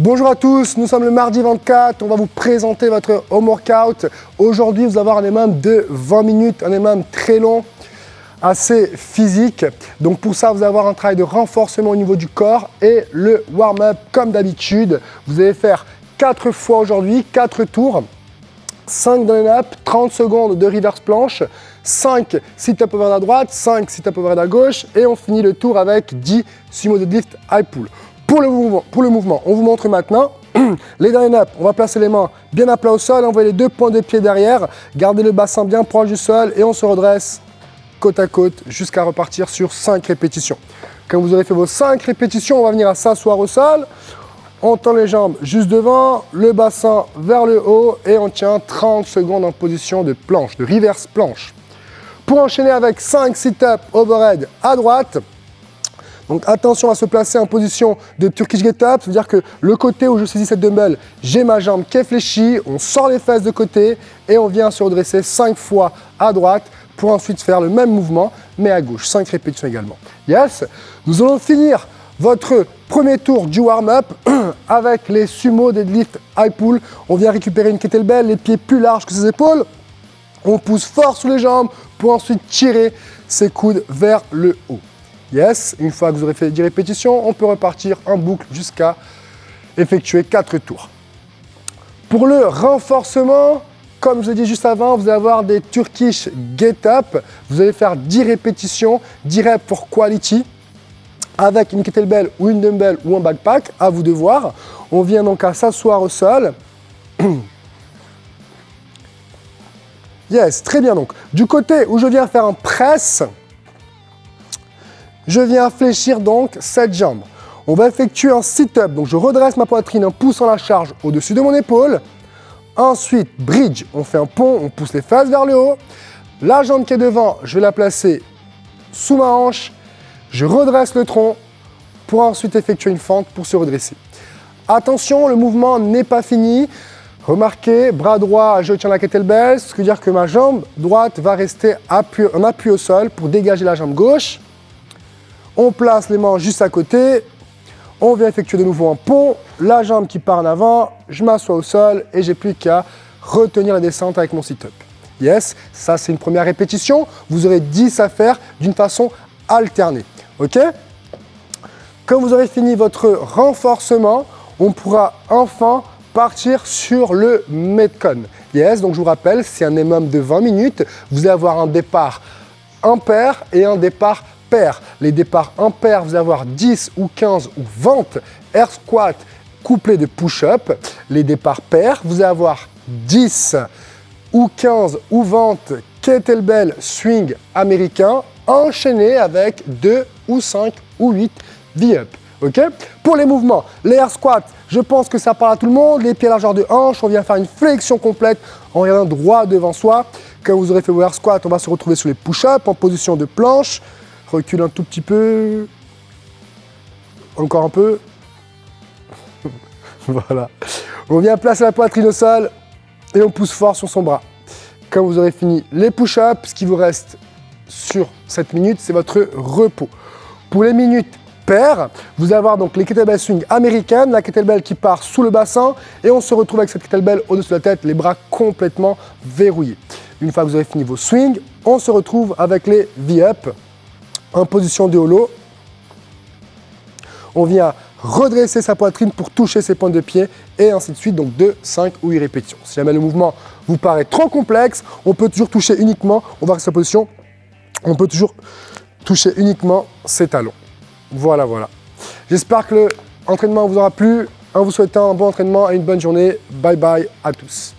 Bonjour à tous, nous sommes le mardi 24, on va vous présenter votre home workout. Aujourd'hui, vous allez avoir un EMOM de 20 minutes, un EMOM très long, assez physique. Donc pour ça, vous allez avoir un travail de renforcement au niveau du corps et le warm-up comme d'habitude. Vous allez faire 4 fois aujourd'hui, 4 tours, 5 down and up, 30 secondes de reverse planche, 5 sit-up over à droite, 5 sit-up over à gauche et on finit le tour avec 10 sumo deadlift high pull. Pour le mouvement, on vous montre maintenant les down and up. On va placer les mains bien à plat au sol, envoyer les 2 points de pied derrière, garder le bassin bien proche du sol et on se redresse côte à côte jusqu'à repartir sur 5 répétitions. Quand vous aurez fait vos 5 répétitions, on va venir à s'asseoir au sol. On tend les jambes juste devant, le bassin vers le haut et on tient 30 secondes en position de planche, de reverse planche. Pour enchaîner avec 5 sit-up overhead à droite, donc attention à se placer en position de Turkish get-up, c'est-à-dire que le côté où je saisis cette dumbbell, j'ai ma jambe qui est fléchie, on sort les fesses de côté et on vient se redresser 5 fois à droite pour ensuite faire le même mouvement, mais à gauche, 5 répétitions également. Yes. Nous allons finir votre premier tour du warm-up avec les sumo deadlift high pull. On vient récupérer une kettlebell, les pieds plus larges que ses épaules. On pousse fort sous les jambes pour ensuite tirer ses coudes vers le haut. Yes, une fois que vous aurez fait 10 répétitions, on peut repartir en boucle jusqu'à effectuer 4 tours. Pour le renforcement, comme je l'ai dit juste avant, vous allez avoir des Turkish get-up. Vous allez faire 10 répétitions, 10 reps for quality, avec une kettlebell ou une dumbbell ou un backpack, à vous de voir. On vient donc à s'asseoir au sol. Yes, très bien donc. Du côté où je viens faire un press, je viens fléchir donc cette jambe. On va effectuer un sit-up, donc je redresse ma poitrine en poussant la charge au-dessus de mon épaule. Ensuite, bridge, on fait un pont, on pousse les fesses vers le haut. La jambe qui est devant, je vais la placer sous ma hanche. Je redresse le tronc pour ensuite effectuer une fente pour se redresser. Attention, le mouvement n'est pas fini. Remarquez, bras droit, je tiens la kettlebell, ce qui veut dire que ma jambe droite va rester en appui au sol pour dégager la jambe gauche. On place les mains juste à côté. On vient effectuer de nouveau un pont. La jambe qui part en avant, je m'assois au sol et j'ai plus qu'à retenir la descente avec mon sit-up. Yes, ça c'est une première répétition. Vous aurez 10 à faire d'une façon alternée. Ok? Quand vous aurez fini votre renforcement, on pourra enfin partir sur le Metcon. Yes, donc je vous rappelle, c'est un EMOM de 20 minutes. Vous allez avoir un départ impair et un départ pair. Les départs impairs, vous allez avoir 10 ou 15 ou 20 air squat couplés de push-up. Les départs pairs, vous allez avoir 10 ou 15 ou 20 kettlebell swing américain enchaînés avec 2 ou 5 ou 8 V-up. Okay? Pour les mouvements, les air squats, je pense que ça parle à tout le monde. Les pieds à la largeur de hanche, on vient faire une flexion complète en regardant droit devant soi. Quand vous aurez fait vos air squats, on va se retrouver sur les push-ups en position de planche. Recule un tout petit peu. Encore un peu. Voilà. On vient placer la poitrine au sol et on pousse fort sur son bras. Quand vous aurez fini les push-ups, ce qui vous reste sur cette minute, c'est votre repos. Pour les minutes paires, vous allez avoir donc les kettlebell swing américaines, la kettlebell qui part sous le bassin et on se retrouve avec cette kettlebell au-dessus de la tête, les bras complètement verrouillés. Une fois que vous aurez fini vos swings, on se retrouve avec les V-up en position de holo. On vient redresser sa poitrine pour toucher ses pointes de pied et ainsi de suite, donc 2, 5 ou 8 répétitions. Si jamais le mouvement vous paraît trop complexe, on peut toujours toucher uniquement, on va rester en position, on peut toujours toucher uniquement ses talons. Voilà, voilà. J'espère que l'entraînement vous aura plu. En vous souhaitant un bon entraînement et une bonne journée. Bye bye à tous.